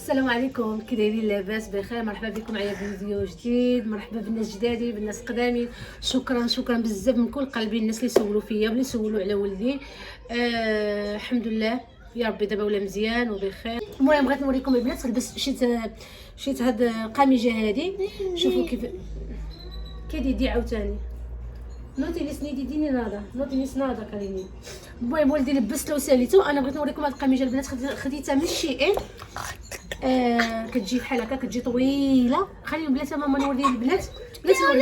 السلام عليكم، كي دايرين؟ لاباس بخير؟ مرحبا بكم معايا في فيديو جديد. مرحبا بالناس جدادي، بالناس قدامي. شكرا بزاف من كل قلبي الناس اللي سولوا فيا واللي سولوا على ولدي. الحمد لله يا ربي دابا ولا مزيان وبخير. المهم بغيت نوريكم البنات، لبست شيت هاد القميجه هادي. شوفوا كيف كيدي عاوتاني نوتي نسني ديني نادا نوتي نسنادا كاريني. المهم ولدي لبست له ساليتو. انا بغيت نوريكم هاد القميجه البنات، خديتها من شي كتجي بحال هكا، كتجي طويله. خليهم بلاتي ماما نوري البنات. بلاتي نوري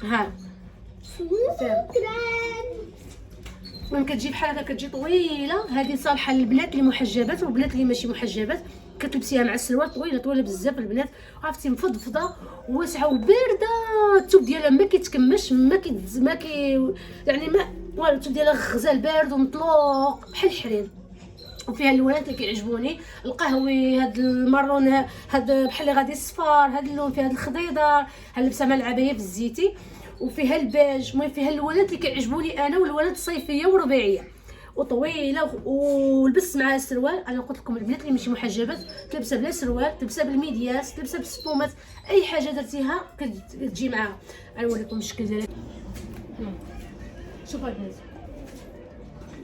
ها المهم كتجي بحال هكا، كتجي طويله. هذه صالحه للبنات اللي محجبات والبنات اللي ماشي محجبات. كتلبسيها مع السلوار طويله بزاف البنات، عرفتي، مفضفضه واسعه وبارده. الثوب ديالها ما كيتكمش، يعني ما والو. الثوب ديالها غزال بارد ومطلوق بحال الحرير. وفيها اللونات اللي كيعجبوني، القهوي، هاد المارون، هاد بحال اللي غادي الصفار، هاد اللون، فيها هاد الخضيضه، لابسه مع العبايه في الزيتي، وفيها الباج. المهم فيها اللونات اللي كيعجبوني انا، واللونات الصيفيه وربيعيه وطويله. ولبست معها السروال. انا قلت لكم البنات اللي ماشي محجبات تلبسها بلا سروال، تلبسها بالميدياس، تلبسها بالسبومات، اي حاجه درتيها كتجي معاها. غنوريكم الشكل ديالها. شوفوا البنات،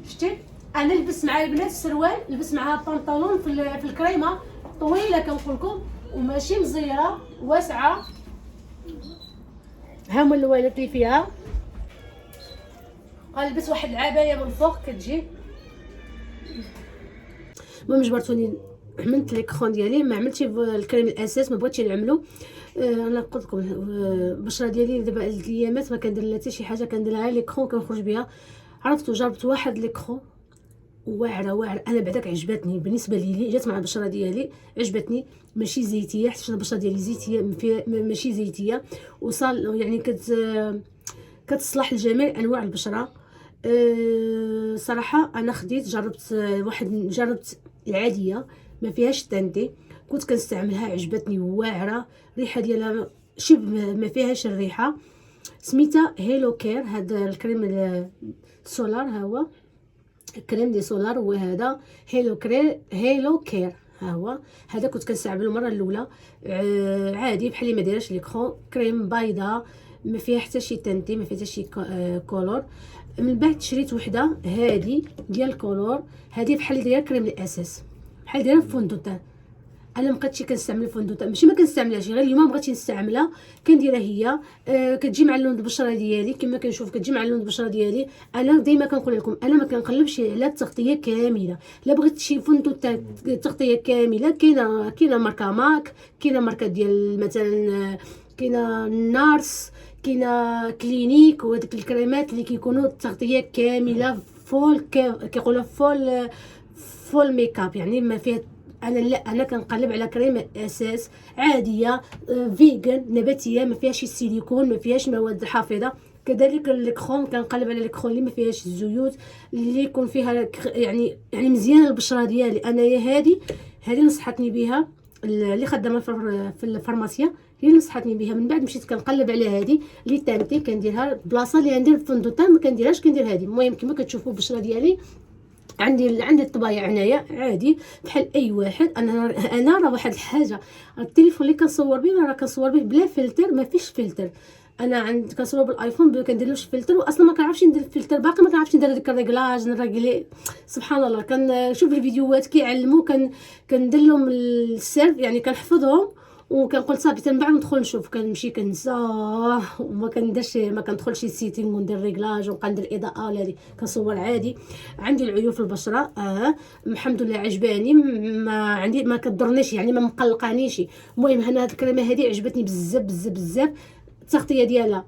شتي انا لبست مع البنات السروال، لبست معها البنطلون في الكريمه طويله كنقول لكم، وماشي مزيره، واسعه. ها هما اللوانات اللي فيها. غنلبس واحد العبايه من الفوق كتجي. المهم جبرتوني عملت ليكرون ديالي، ما عملتش الكريم الاساس، ما بغيتش نعملو. انا قلت لكم البشره ديالي دابا الايامات ما كندير لا حتى شي حاجه، كندير لها ليكرون كنخرج بها. عرفتو جربت واحد ليكرون واعره. انا بعداك عجبتني بالنسبه لي، جات مع البشره ديالي عجبتني. ماشي زيتيه، حيت انا البشره ديالي زيتيه، ماشي زيتيه، وصال يعني كتصلح لجميع انواع البشره. صراحه انا جربت العاديه ما فيهاش تانتي، كنت كنستعملها، عجبتني واعره. الريحه ديالها شبه ما فيهاش الريحه. سميتها هيلو كير. هذا الكريم السولار، ها هو كريم دي سولار، وهذا هيلو كير ها هو. هذا كنت كنستعمله المره الاولى عادي بحال اللي ما دايرش ليكرون. كريم بيضاء ما فيها حتى شي تنتي، ما فيها حتى شي كولور. من بعد شريت وحده هذه ديال الكولور. هذه بحال اللي دايره كريم الاساس، بحال دايره فوندوتان. انا مابقيتش كنستعمل الفوندوتان، ماشي ما كنستعملهاش، غير اليوم بغيت نستعملها. كنديرها هي كتجي مع اللون البشره ديالي كما كنشوف، كتجي مع اللون البشره ديالي. انا ديما كنقول لكم انا ما كنقلبش على التغطيه كامله. لا بغيت شي فوندوتان تغطيه كامله، كاينه ماركه ماك، كاينه ماركه ديال مثلا، كاينه نارس، كاينه كلينيك، وهذيك الكريمات اللي كيكونوا التغطيه كامله فول، كيقولوا فول ميكاب، يعني ما فيها. انا لا، انا كنقلب على كريمه اساس عاديه، فيجن، نباتيه، ما فيهاش السيليكون، ما فيهاش مواد حافظه. كذلك الكروم كنقلب على الكروم اللي ما فيهاش الزيوت، اللي يكون فيها يعني مزيانه البشره ديالي. انايا هذه نصحتني بها اللي خدامه في الفارماسيا، هي اللي نصحتني بها. من بعد مشيت كنقلب على هذه اللي تانتي، كنديرها بلاصه اللي ندير الفوندوتان ما كنديرهاش، كندير هذه. المهم كما كتشوفوا البشره ديالي عندي الطبايع هنايا عادي بحال اي واحد. انا راه واحد الحاجه، التليفون اللي كنصور به راه كنصور به بلا فلتر، ما فيش فلتر. انا كنصور بالايفون ما كنديرلوش فلتر، واصلا ما كنعرفش ندير الفلتر، باقي ما كنعرفش ندير ديك الريغلاج نريغلي. سبحان الله، كنشوف الفيديوهات كيعلموا، كندير لهم السيرف، يعني كنحفظهم وكنقول صافي. من بعد ندخل نشوف، كنمشي كنساه وما كنديرش، ما كندخلش السيتينغ وندير ريغلاج ونبقى ندير الاضاءه ولا هذه. كنصور عادي. عندي العيوب في البشره الحمد لله عجباني، ما كضرنيش، يعني ما مقلقانيش. المهم هنا هاد الكريمه هذه عجبتني بزاف. التغطيه ديالها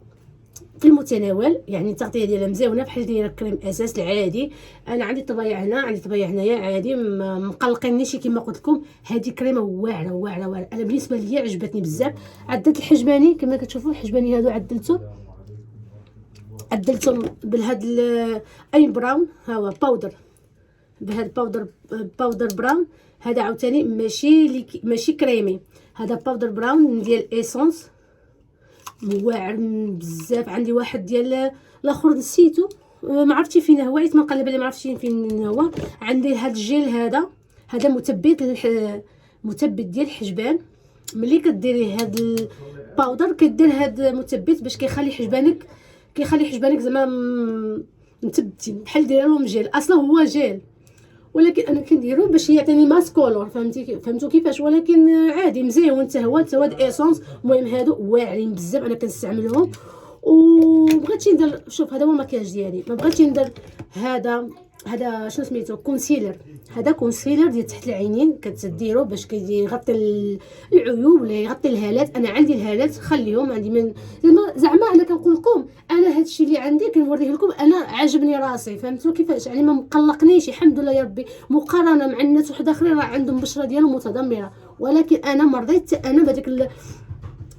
في المتناول، يعني التغطيه ديالها مزيونه بحال دايره كريم اساس العادي. انا عندي طبايع هنايا عادي، مقلقينيش كما قلت لكم. هذه كريمه واعره. انا بالنسبه ليا عجبتني بزاف. عدلت الحجباني كما كتشوفوا، الحجباني هادو عدلتهم بهاد اي براون، ها هو باودر، بهاد باودر براون. هذا عاوتاني ماشي كريمي، هذا باودر براون ديال ايسونس، واعر بزاف. عندي واحد ديال الاخر نسيتو، ما عرفتي فين هو، عيت ما نقلب عليه، ما عرفتش فين هو. عندي هاد الجيل هذا مثبت مثبت ديال الحجبان. ملي كديري هاد الباودر كدير هاد المثبت باش كيخلي حجبانك زعما مثبتين بحال ديالهم جيل. اصلا هو جيل ولكن انا كنديرو باش يعطيني ماس كولور، فهمتوا كيفاش؟ ولكن عادي مزيون حتى هو هاد ايسونس. المهم هادو واعرين بزاف انا كنستعملهم. وبغيتي ندير، شوف هذا هو المكياج ديالي، ما بغيتش ندير هذا شنو سميتو، كونسيلر. هذا كونسيلر ديال تحت العينين كتديرو باش كيغطي العيوب ولا يغطي الهالات. انا عندي الهالات خليهم عندي من زعما انا كنقول لكم انا هادشي اللي عندي كنوريه لكم، انا عجبني راسي، فهمتوا كيفاش؟ يعني ما مقلقنيش الحمد لله يا ربي، مقارنه مع الناس واحد اخرين راه عندهم بشره ديالهم متدمره، ولكن انا مرضيت انا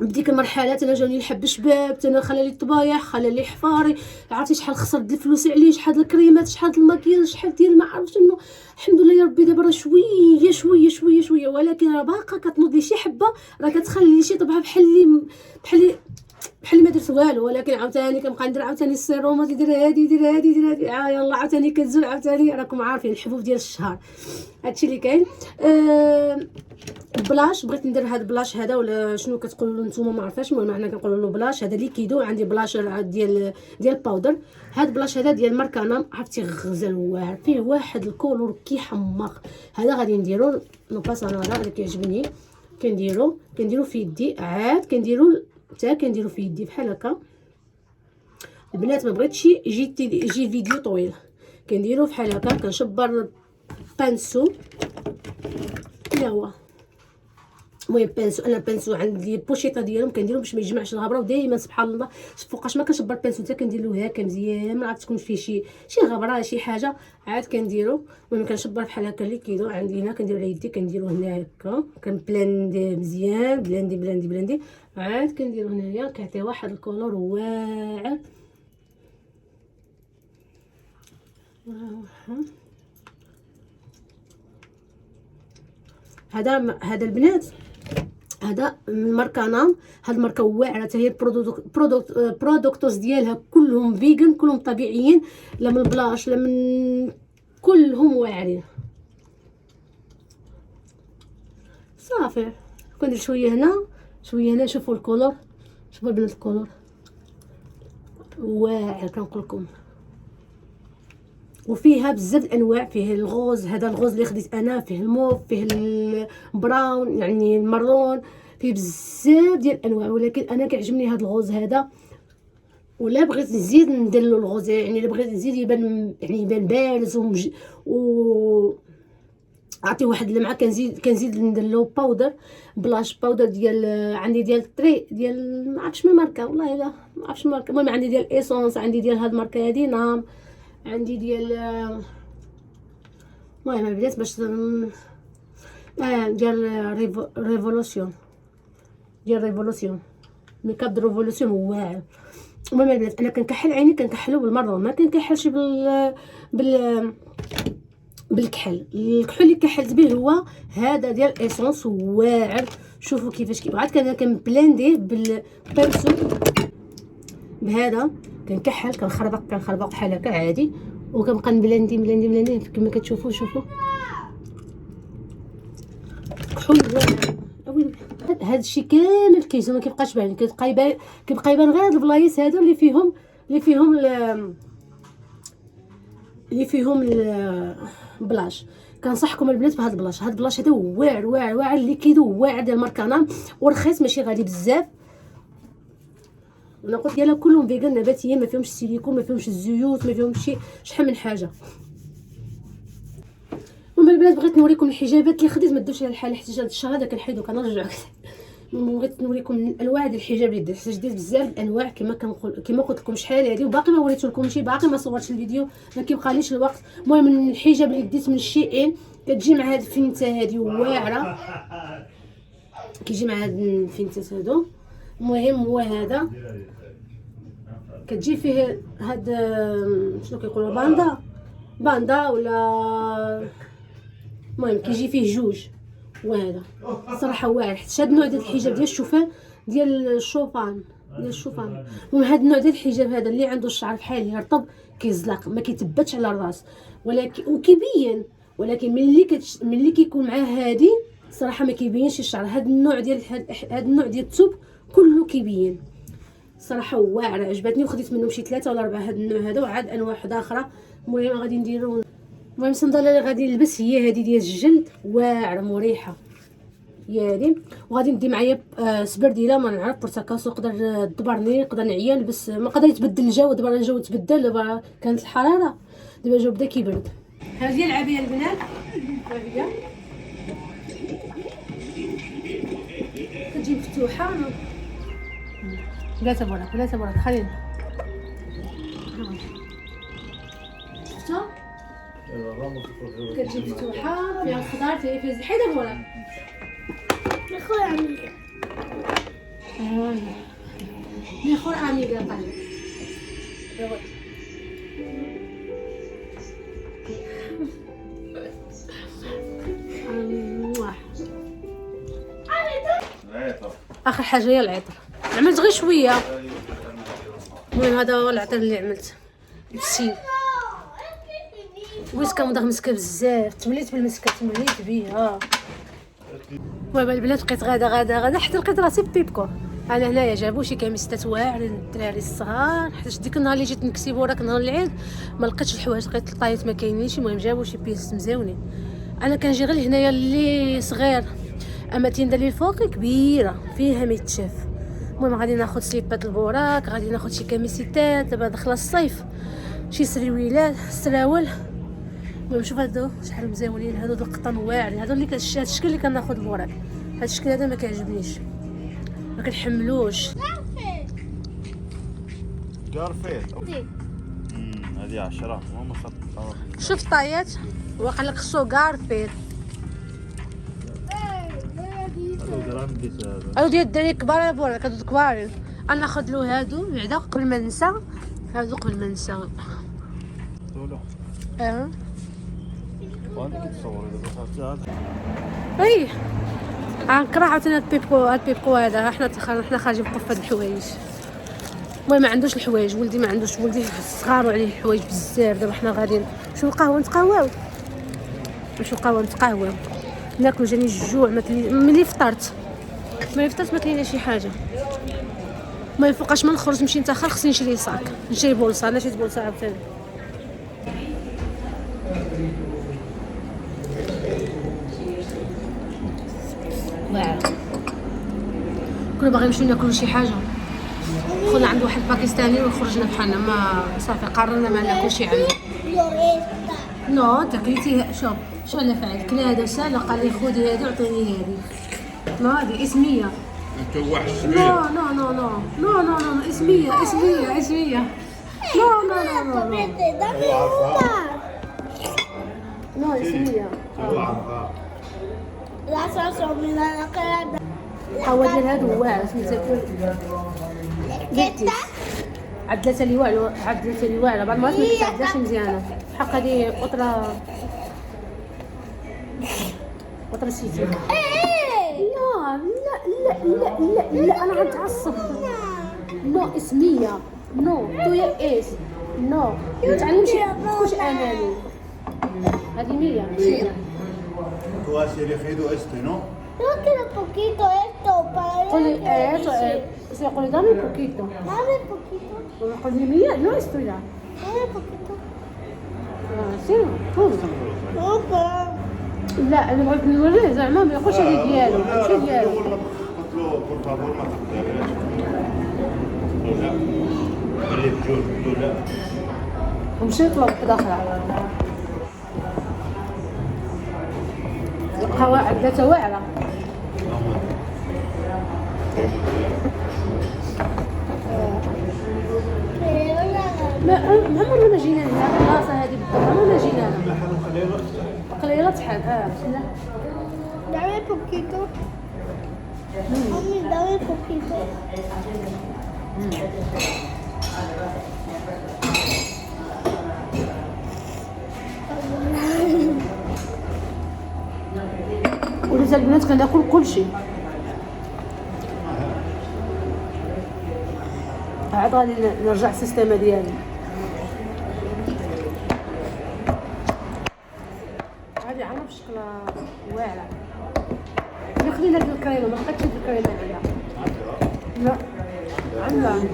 بديك المرحلات. انا جاوني الحب شباب، انا خلى لي الطبايح، خلى لي حفاري، عرفتي شحال خسرت الفلوس عليه، شحال الكريمات، شحال الماكياج، شحال ديال ما عرفت شنو. الحمد لله يا ربي دابا راه شويه شويه شويه شويه، ولكن راه باقا كتنوض لي شي حبه، راه كتخلي لي شي طبعه بحال ما درت والو. ولكن عاوتاني كنبقى ندير عاوتاني السيرومات، دير هادي دير هادي دير هادي، يلا عاوتاني كتزول، عاوتاني راكم عارفين الحبوب ديال الشهر، هادشي اللي كاين. بلاش بغيت ندير هاد البلاش هذا ولا شنو كتقولوا نتوما ما عرفاش، المهم حنا كنقولوا له بلاش. هذا ليكيدو، عندي بلاش ديال باودر. هاد بلاش هذا ديال ماركانا، عرفتي غزال واعر، فيه واحد الكولور كيحمق. هذا غادي نديرو نو باسانادا اللي كيعجبني، كنديرو في يدي، عاد كنديرو في يدي بحال هكا. البنات ما بغيتش يجي فيديو طويل، كنديرو بحال هكا، كنشبر بانسو. لا هو المهم بانسو، انا بانسو عندي البوشيطه ديالهم كنديرهم باش ما يجمعش الغبره، ودائما سبحان الله فوقاش ما كنشبر بانسو حتى كندير له هكا مزيان، ما عرفت تكون فيه شي غبره شي حاجه، عاد كنديرو. المهم كنشبر بحال هكا ليكيدو عندي هنا، كنديرو على يدي، كنديرو هنا هكا، كنبلاندي مزيان، بلاندي، عاد كنديرو هنايا، كيعطي واحد الكولور واعر. هذا البنات هذا من ماركانا، هاد الماركه واعره حتى هي. برودكتوس ديالها كلهم فيجن، كلهم طبيعيين، لا من بلاش لا من، كلهم واعرين. صافي كندير شويه هنا شوفوا الكولور، شوفوا البنات الكولور واعر كنقول لكم. وفيها بزاف الانواع، فيه الغوز، هذا الغوز اللي خديت انا، فيه الموف، فيه البراون يعني المارون، فيه بزاف ديال الانواع، ولكن انا كيعجبني هذا الغوز هذا. ولا بغيت نزيد ندير له الغوز، يعني الا بغيت نزيد يبان بارز و عطي واحد اللمعه، كنزيد ندير له باودر، بلاش باودر ديال عندي ديال تري ديال ما عرفتش ما ماركه، والله لا ما عرفتش ماركه. المهم عندي ديال ايسونس، عندي ديال هاد الماركه هادي نام، عندي ديال المهم البنات باش ديال ريفولوسيون ميكاب دو ريفولوسيون واعر. المهم البنات انا كنكحل عيني، كنكحلو بالمره، ما كنكحلش بالكحل اللي كحلت به هو هذا ديال ايسونس واعر. شوفوا كيفاش وعاد كنبلانديه بالبانسو بهذا، كنكحل كنخربق بحال هكا عادي، وكنبقى نبلاندي كما كتشوفوا. شوفوا كحول واعر. هذا الشيء كامل كيجي ما كيبقاش باين، كيبقى يبان غير هاد البلايص هادو اللي فيهم بلاش. كنصحكم البنات بهذا البلاش، هذا البلاش هذا واعر اللي كيدو واعر ديال ماركانا، ورخيص ماشي غالي بزاف. انا قلت ديالها كلهم فيجن نباتيين، ما فيهمش السيليكون، ما فيهمش الزيوت، ما فيهمش شحال من حاجه. المهم البنات بغيت نوريكم الحجابات اللي خديت، ما دوش على الحال حتى هذا الشهر هذا كنحيدو كنرجعو. بغيت نوريكم انواع ديال الحجاب اللي درت، حيت درت بزاف الانواع كما قلت لكم شحال هذه، وباقي ما وريتلكمش، باقي ما صورتش الفيديو، ما كيبقاليش الوقت. المهم الحجاب اللي ديت من الشيئين، كتجي مع هاد الفينته هذه واعره، كيجي مع هاد الفينتات هادو. المهم هو هذا كتجي فيه هاد شنو كيقولوا باندا ولا المهم كيجي فيه جوج، وهذا صراحه واعر. حتى هاد النوع ديال الحجاب ديال الشوفان ديال الشوفان المهم هاد النوع ديال الحجاب هذا اللي عنده الشعر بحال يرطب كيزلق، ما كيتبتش على الراس، ولكن وكيبين. ولكن ملي كيكون معاه هادي صراحه ما كيبينش الشعر. هذا النوع ديال الثوب كله كيبين صراحه، واعره عجبتني وخديت منهم شي 3 ولا 4 هاد النوع هذا، وعاد انواع واحده اخرى. المهم غادي نديرو، المهم الصنداله اللي غادي نلبس هي هذه ديال الجلد، واعره مريحه هي هذه. وغادي ندي معايا سبرديله ما نعرف برتكاس، نقدر تدبرني، نقدر نعيا نلبس، ما قدر يتبدل الجو. دابا الجو تبدل، دابا كانت الحراره، دابا الجو بدا كيبرد. هذه هي العبايه البنات، ها هي كتجي مفتوحه. لا تبرك خلينا شفتوا كتجي مفتوحه، فيها الخضار، فيها الزحيده ولا نخوي عميقة. نخوي عميقة قال اخر حاجه هي العطر. عملت غير شويه. المهم هذا هو العطر اللي عملت بالسين. ويسكا مدغمسكه بزاف، تمليت بالمسكه، تمليت بيها. المهم البنات بقيت غادا حتى لقيت راسي بيبكو. انا هنايا جابوا شي كميسات واعر للدراري الصغار، حيت ديك النهار اللي جيت نكسيب وراك نهار العيد ما لقيتش الحوايج، لقيت الطايات ما كاينينش. المهم جابوا شي بيس مزيونين. انا كنجي غير هنايا اللي صغير، اما تيندا اللي الفوق كبيره فيها ما يتشاف. المهم غادي ناخذ سليبات البوراك، غادي ناخذ شي كميسيتات، دابا داخله الصيف، شي سرويلات، سراول. المهم شوف هادو شحال مزيونين، هادو القطن واعرين، هادو اللي هاد الشكل اللي كناخذ البوراك. هاد الشكل هذا ما كيعجبنيش، ما كنحملوش. قارفيت هذه 10 هما خط. شوف طايات واقع لك خصو قارفيت. هادو ديال الدراري الكبار بوراك، هادو كبارين. انا ناخذ له هادو بعدا قبل ما ننسى، هادو قبل ما ننسى. وانا كتصوري دابا اي غنكره عاوتاني هاد البيبكو هذا. حنا خارجين بقف هاد الحوايج. المهم ما عندوش الحوايج ولدي، ما عندوش ولدي صغار وعليه الحوايج بزاف. دابا حنا غاديين نمشيو القهوه نتقهواو، ناكلو. جاني الجوع ملي فطرت ما كاينه شي حاجه. ما يفوقاش ما نخرج نمشي نتاخر، خصني نشري صاك، نشري بولصه. انا شريت بولصه عاوتاني. واعر. كنا باغيين نمشيو ناكلو شي حاجه، دخلنا عند واحد باكستاني وخرجنا بحالنا، ما صافي قررنا ما ناكل شي عنده. نو انت كليتي. شوف انا فعلت كنا هذا سالا قال لي خذي هذه وعطيني هذه. ما هذه اسميه. انت واحد نو اسميه. نو اسميه. لا صار من القلادة. هو ديال هادو واعر سميتو كتا عدلتها لي واعره بعد ما عدلتهاش مزيانه. حق هذه قطره سيتي. لا انا غنتعصب. نو اسميه. نو تويا اس. نو متعلمش تكونش اماني. هذه 100. tú has elegido este, ¿no? no quiero poquito esto para قولي ايه قولي دامي بوكيتو. dame poquito, قولي 100. نو esto ya. dame poquito. سير فوز. no quiero. لا انا بغيت نوريه زعما ما ياخذش هذه ديالو، ماشي ديالو. قلت له por favor ما تقدرش. لا. اللي بجوج لا. ومشي يطلب واحدة أخرى. القهوة عدتها واعرة. عمرنا ما جينا لهنا البلاصة هذه بالضبط، عمرنا جينا لها. قليلة شحال. بسم الله. dame poquito. Mami, dame poquito. ولات البنات كناكل كلشي. عاد غادي نرجع السيستيمه ديالي. هذه عامله بشكل واعره. بين هاد الكريمه ما بقيتش هاد الكريمه عليها. لا عندها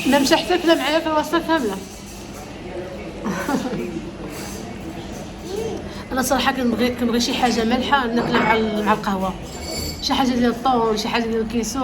لا مش حتاكلها معايا في الوصفه كامله. انا صراحه كنبغي شي حاجه مالحه ناكلها مع القهوه، شي حاجه ديال الطون، شي حاجه ديال الكيسو.